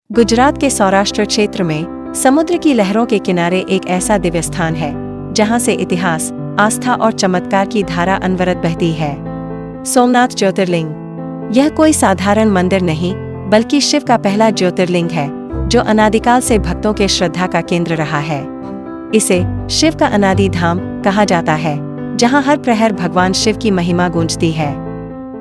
गुजरात के सौराष्ट्र क्षेत्र में समुद्र की लहरों के किनारे एक ऐसा दिव्य स्थान है जहां से इतिहास, आस्था और चमत्कार की धारा अनवरत बहती है। सोमनाथ ज्योतिर्लिंग। यह कोई साधारण मंदिर नहीं बल्कि शिव का पहला ज्योतिर्लिंग है जो अनादिकाल से भक्तों के श्रद्धा का केंद्र रहा है। इसे शिव का अनादि धाम कहा जाता है, जहां हर प्रहर भगवान शिव की महिमा गूंजती है।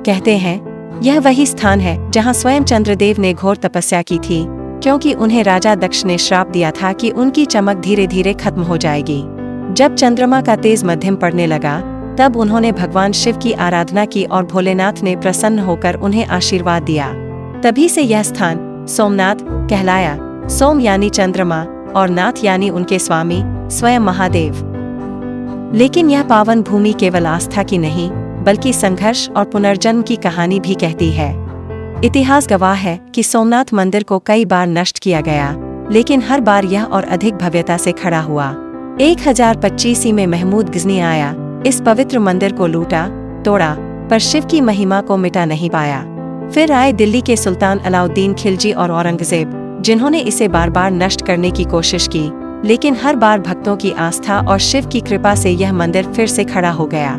कहते हैं यह वही स्थान है जहां स्वयं चंद्रदेव ने घोर तपस्या की थी, क्योंकि उन्हें राजा दक्ष ने श्राप दिया था कि उनकी चमक धीरे धीरे खत्म हो जाएगी। जब चंद्रमा का तेज मध्यम पड़ने लगा तब उन्होंने भगवान शिव की आराधना की और भोलेनाथ ने प्रसन्न होकर उन्हें आशीर्वाद दिया। तभी से यह स्थान सोमनाथ कहलाया। सोम यानी चंद्रमा और नाथ यानी उनके स्वामी स्वयं महादेव। लेकिन यह पावन भूमि केवल आस्था की नहीं बल्कि संघर्ष और पुनर्जन्म की कहानी भी कहती है। इतिहास गवाह है कि सोमनाथ मंदिर को कई बार नष्ट किया गया, लेकिन हर बार यह और अधिक भव्यता से खड़ा हुआ। 1025 में महमूद गजनी आया, इस पवित्र मंदिर को लूटा तोड़ा, पर शिव की महिमा को मिटा नहीं पाया। फिर आए दिल्ली के सुल्तान अलाउद्दीन खिलजी और औरंगजेब, जिन्होंने इसे बार बार नष्ट करने की कोशिश की, लेकिन हर बार भक्तों की आस्था और शिव की कृपा से यह मंदिर फिर से खड़ा हो गया।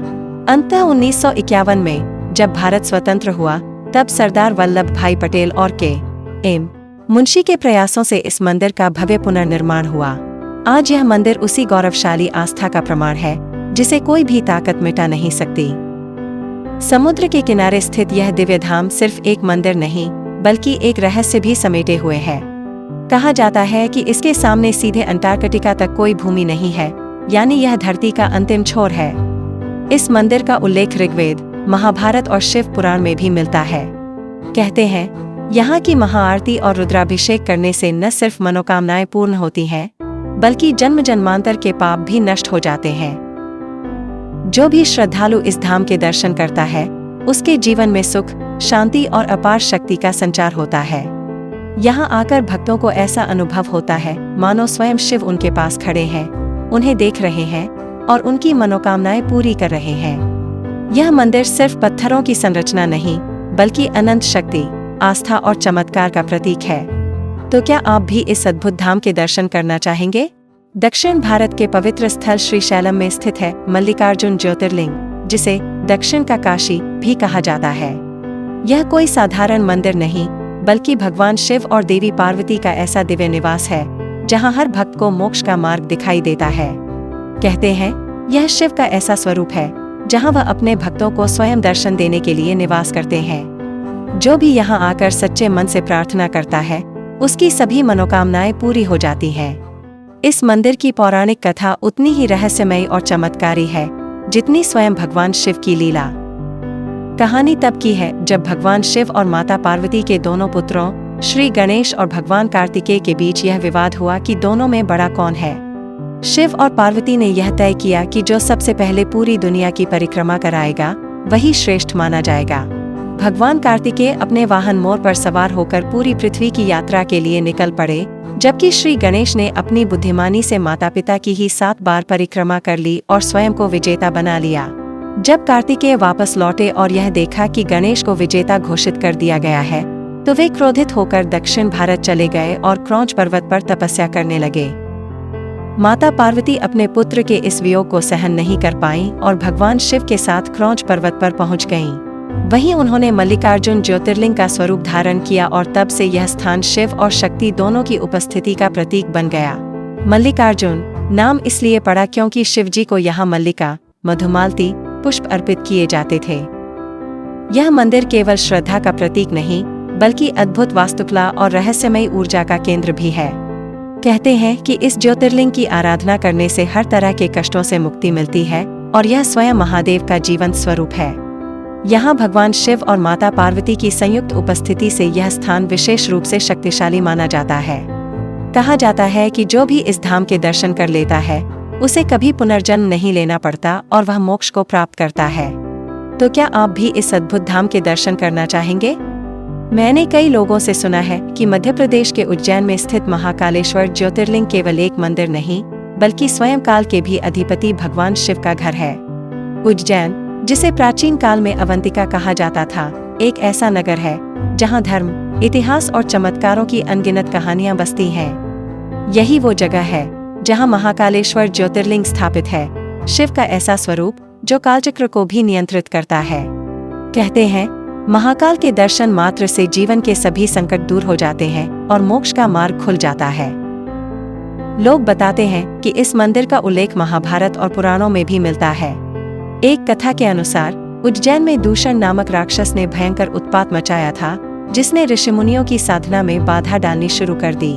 अंततः 1951 में जब भारत स्वतंत्र हुआ तब सरदार वल्लभ भाई पटेल और के.एम. मुंशी के प्रयासों से इस मंदिर का भव्य पुनर्निर्माण हुआ। आज यह मंदिर उसी गौरवशाली आस्था का प्रमाण है जिसे कोई भी ताकत मिटा नहीं सकती। समुद्र के किनारे स्थित यह दिव्य धाम सिर्फ एक मंदिर नहीं बल्कि एक रहस्य भी समेटे हुए है। कहा जाता है कि इसके सामने सीधे अंटार्कटिका तक कोई भूमि नहीं है, यानी यह धरती का अंतिम छोर है। इस मंदिर का उल्लेख ऋग्वेद, महाभारत और शिव पुराण में भी मिलता है। कहते हैं यहाँ की महाआरती और रुद्राभिषेक करने से न सिर्फ मनोकामनाएं पूर्ण होती हैं, बल्कि जन्म जन्मांतर के पाप भी नष्ट हो जाते हैं। जो भी श्रद्धालु इस धाम के दर्शन करता है उसके जीवन में सुख, शांति और अपार शक्ति का संचार होता है। यहाँ आकर भक्तों को ऐसा अनुभव होता है मानो स्वयं शिव उनके पास खड़े हैं, उन्हें देख रहे हैं और उनकी मनोकामनाएं पूरी कर रहे हैं। यह मंदिर सिर्फ पत्थरों की संरचना नहीं बल्कि अनंत शक्ति, आस्था और चमत्कार का प्रतीक है। तो क्या आप भी इस अद्भुत धाम के दर्शन करना चाहेंगे? दक्षिण भारत के पवित्र स्थल श्रीशैलम में स्थित है मल्लिकार्जुन ज्योतिर्लिंग, जिसे दक्षिण का काशी भी कहा जाता है। यह कोई साधारण मंदिर नहीं बल्कि भगवान शिव और देवी पार्वती का ऐसा दिव्य निवास है जहां हर भक्त को मोक्ष का मार्ग दिखाई देता है। कहते हैं यह शिव का ऐसा स्वरूप है जहां वह अपने भक्तों को स्वयं दर्शन देने के लिए निवास करते हैं। जो भी यहां आकर सच्चे मन से प्रार्थना करता है उसकी सभी मनोकामनाएं पूरी हो जाती हैं। इस मंदिर की पौराणिक कथा उतनी ही रहस्यमयी और चमत्कारी है जितनी स्वयं भगवान शिव की लीला। कहानी तब की है जब भगवान शिव और माता पार्वती के दोनों पुत्रों श्री गणेश और भगवान कार्तिकेय के बीच यह विवाद हुआ कि दोनों में बड़ा कौन है। शिव और पार्वती ने यह तय किया कि जो सबसे पहले पूरी दुनिया की परिक्रमा कराएगा वही श्रेष्ठ माना जाएगा। भगवान कार्तिकेय अपने वाहन मोर पर सवार होकर पूरी पृथ्वी की यात्रा के लिए निकल पड़े, जबकि श्री गणेश ने अपनी बुद्धिमानी से माता पिता की ही 7 बार परिक्रमा कर ली और स्वयं को विजेता बना लिया। जब कार्तिकेय वापस लौटे और यह देखा कि गणेश को विजेता घोषित कर दिया गया है तो वे क्रोधित होकर दक्षिण भारत चले गए और क्रौंच पर्वत पर तपस्या करने लगे। माता पार्वती अपने पुत्र के इस वियोग को सहन नहीं कर पाईं और भगवान शिव के साथ क्रौंच पर्वत पर पहुंच गईं। वहीं उन्होंने मल्लिकार्जुन ज्योतिर्लिंग का स्वरूप धारण किया और तब से यह स्थान शिव और शक्ति दोनों की उपस्थिति का प्रतीक बन गया। मल्लिकार्जुन नाम इसलिए पड़ा क्योंकि शिवजी को यहाँ मल्लिका, मधुमालती पुष्प अर्पित किए जाते थे। यह मंदिर केवल श्रद्धा का प्रतीक नहीं बल्कि अद्भुत वास्तुकला और रहस्यमयी ऊर्जा का केंद्र भी है। कहते हैं कि इस ज्योतिर्लिंग की आराधना करने से हर तरह के कष्टों से मुक्ति मिलती है और यह स्वयं महादेव का जीवंत स्वरूप है। यहाँ भगवान शिव और माता पार्वती की संयुक्त उपस्थिति से यह स्थान विशेष रूप से शक्तिशाली माना जाता है। कहा जाता है कि जो भी इस धाम के दर्शन कर लेता है उसे कभी पुनर्जन्म नहीं लेना पड़ता और वह मोक्ष को प्राप्त करता है। तो क्या आप भी इस अद्भुत धाम के दर्शन करना चाहेंगे? मैंने कई लोगों से सुना है कि मध्य प्रदेश के उज्जैन में स्थित महाकालेश्वर ज्योतिर्लिंग केवल एक मंदिर नहीं बल्कि स्वयं काल के भी अधिपति भगवान शिव का घर है। उज्जैन, जिसे प्राचीन काल में अवंतिका कहा जाता था, एक ऐसा नगर है जहां धर्म, इतिहास और चमत्कारों की अनगिनत कहानियां बसती हैं। यही वो जगह है जहां महाकालेश्वर ज्योतिर्लिंग स्थित है, शिव का ऐसा स्वरूप जो कालचक्र को भी नियंत्रित करता है। कहते हैं महाकाल के दर्शन मात्र से जीवन के सभी संकट दूर हो जाते हैं और मोक्ष का मार्ग खुल जाता है। लोग बताते हैं कि इस मंदिर का उल्लेख महाभारत और पुराणों में भी मिलता है। एक कथा के अनुसार उज्जैन में दूषण नामक राक्षस ने भयंकर उत्पात मचाया था, जिसने ऋषिमुनियों की साधना में बाधा डालनी शुरू कर दी।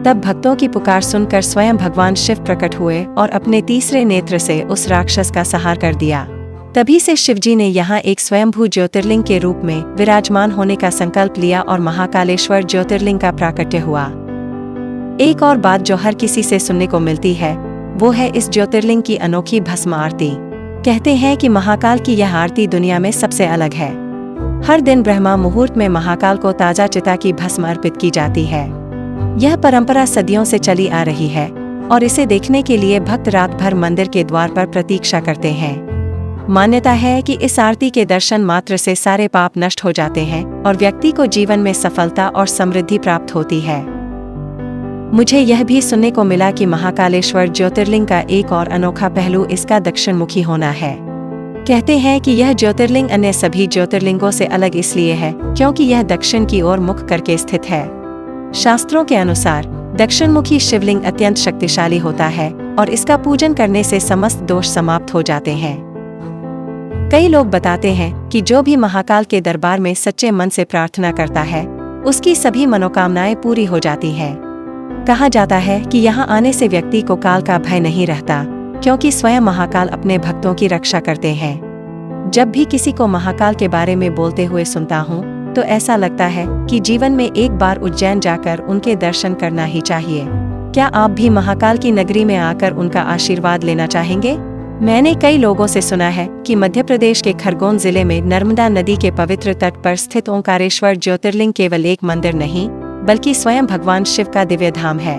तब भक्तों की पुकार सुनकर स्वयं भगवान शिव प्रकट हुए और अपने तीसरे नेत्र से उस राक्षस का संहार कर दिया। तभी से शिवजी ने यहाँ एक स्वयंभू ज्योतिर्लिंग के रूप में विराजमान होने का संकल्प लिया और महाकालेश्वर ज्योतिर्लिंग का प्राकट्य हुआ। एक और बात जो हर किसी से सुनने को मिलती है वो है इस ज्योतिर्लिंग की अनोखी भस्म आरती। कहते हैं कि महाकाल की यह आरती दुनिया में सबसे अलग है। हर दिन ब्रह्मा मुहूर्त में महाकाल को ताजा चिता की भस्म अर्पित की जाती है। यह परंपरा सदियों से चली आ रही है और इसे देखने के लिए भक्त रात भर मंदिर के द्वार पर प्रतीक्षा करते हैं। मान्यता है कि इस आरती के दर्शन मात्र से सारे पाप नष्ट हो जाते हैं और व्यक्ति को जीवन में सफलता और समृद्धि प्राप्त होती है। मुझे यह भी सुनने को मिला कि महाकालेश्वर ज्योतिर्लिंग का एक और अनोखा पहलू इसका दक्षिणमुखी होना है। कहते हैं कि यह ज्योतिर्लिंग अन्य सभी ज्योतिर्लिंगों से अलग इसलिए है क्योंकि यह दक्षिण की ओर मुख करके स्थित है। शास्त्रों के अनुसार दक्षिणमुखी शिवलिंग अत्यंत शक्तिशाली होता है और इसका पूजन करने से समस्त दोष समाप्त हो जाते हैं। कई लोग बताते हैं कि जो भी महाकाल के दरबार में सच्चे मन से प्रार्थना करता है उसकी सभी मनोकामनाएं पूरी हो जाती हैं। कहा जाता है कि यहाँ आने से व्यक्ति को काल का भय नहीं रहता, क्योंकि स्वयं महाकाल अपने भक्तों की रक्षा करते हैं। जब भी किसी को महाकाल के बारे में बोलते हुए सुनता हूँ तो ऐसा लगता है कि जीवन में एक बार उज्जैन जाकर उनके दर्शन करना ही चाहिए। क्या आप भी महाकाल की नगरी में आकर उनका आशीर्वाद लेना चाहेंगे? मैंने कई लोगों से सुना है कि मध्य प्रदेश के खरगोन जिले में नर्मदा नदी के पवित्र तट पर स्थित ओंकारेश्वर ज्योतिर्लिंग केवल एक मंदिर नहीं बल्कि स्वयं भगवान शिव का दिव्य धाम है।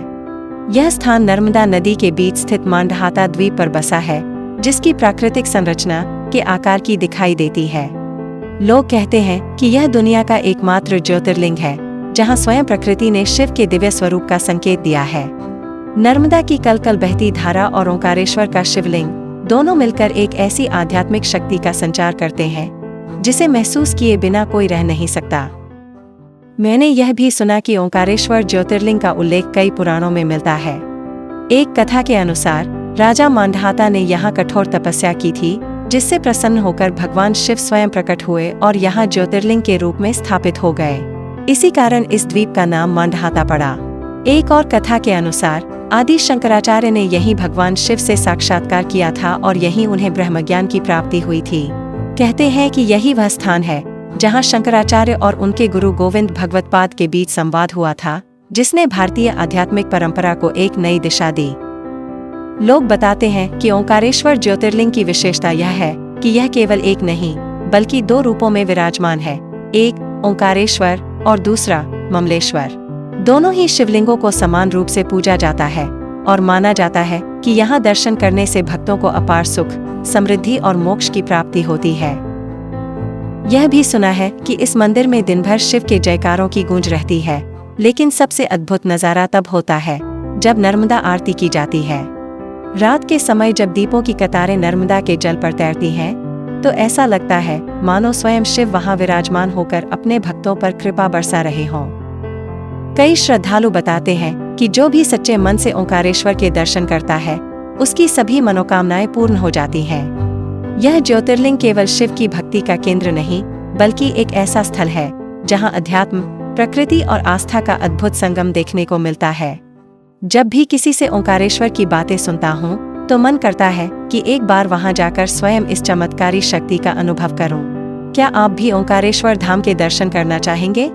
यह स्थान नर्मदा नदी के बीच स्थित मांडहाता द्वीप पर बसा है, जिसकी प्राकृतिक संरचना के आकार की दिखाई देती है। लोग कहते हैं कि यह दुनिया का एकमात्र ज्योतिर्लिंग है जहां स्वयं प्रकृति ने शिव के दिव्य स्वरूप का संकेत दिया है। नर्मदा की कलकल बहती धारा और ओंकारेश्वर का शिवलिंग दोनों मिलकर एक ऐसी आध्यात्मिक शक्ति का संचार करते हैं जिसे महसूस किए बिना कोई रह नहीं सकता। मैंने यह भी सुना कि ओंकारेश्वर ज्योतिर्लिंग का उल्लेख कई पुराणों में मिलता है। एक कथा के अनुसार राजा मांडहाता ने यहाँ कठोर तपस्या की थी, जिससे प्रसन्न होकर भगवान शिव स्वयं प्रकट हुए और यहाँ ज्योतिर्लिंग के रूप में स्थापित हो गए। इसी कारण इस द्वीप का नाम मांडहाता पड़ा। एक और कथा के अनुसार आदि शंकराचार्य ने यहीं भगवान शिव से साक्षात्कार किया था और यहीं उन्हें ब्रह्मज्ञान की प्राप्ति हुई थी। कहते हैं कि यही वह स्थान है जहां शंकराचार्य और उनके गुरु गोविंद भगवत्पाद के बीच संवाद हुआ था, जिसने भारतीय आध्यात्मिक परंपरा को एक नई दिशा दी। लोग बताते हैं कि ओंकारेश्वर ज्योतिर्लिंग की विशेषता यह है कि यह केवल एक नहीं बल्कि दो रूपों में विराजमान है, एक ओंकारेश्वर और दूसरा ममलेश्वर। दोनों ही शिवलिंगों को समान रूप से पूजा जाता है और माना जाता है कि यहाँ दर्शन करने से भक्तों को अपार सुख, समृद्धि और मोक्ष की प्राप्ति होती है। यह भी सुना है कि इस मंदिर में दिन भर शिव के जयकारों की गूंज रहती है, लेकिन सबसे अद्भुत नजारा तब होता है जब नर्मदा आरती की जाती है। रात के समय जब दीपों की कतारें नर्मदा के जल पर तैरती हैं, तो ऐसा लगता है मानो स्वयं शिव वहां विराजमान होकर अपने भक्तों पर कृपा बरसा रहे हों। कई श्रद्धालु बताते हैं कि जो भी सच्चे मन से ओंकारेश्वर के दर्शन करता है उसकी सभी मनोकामनाएं पूर्ण हो जाती हैं। यह ज्योतिर्लिंग केवल शिव की भक्ति का केंद्र नहीं बल्कि एक ऐसा स्थल है जहां अध्यात्म, प्रकृति और आस्था का अद्भुत संगम देखने को मिलता है। जब भी किसी से ओंकारेश्वर की बातें सुनता हूं तो मन करता है कि एक बार वहां जाकर स्वयं इस चमत्कारी शक्ति का अनुभव करूं। क्या आप भी ओंकारेश्वर धाम के दर्शन करना चाहेंगे?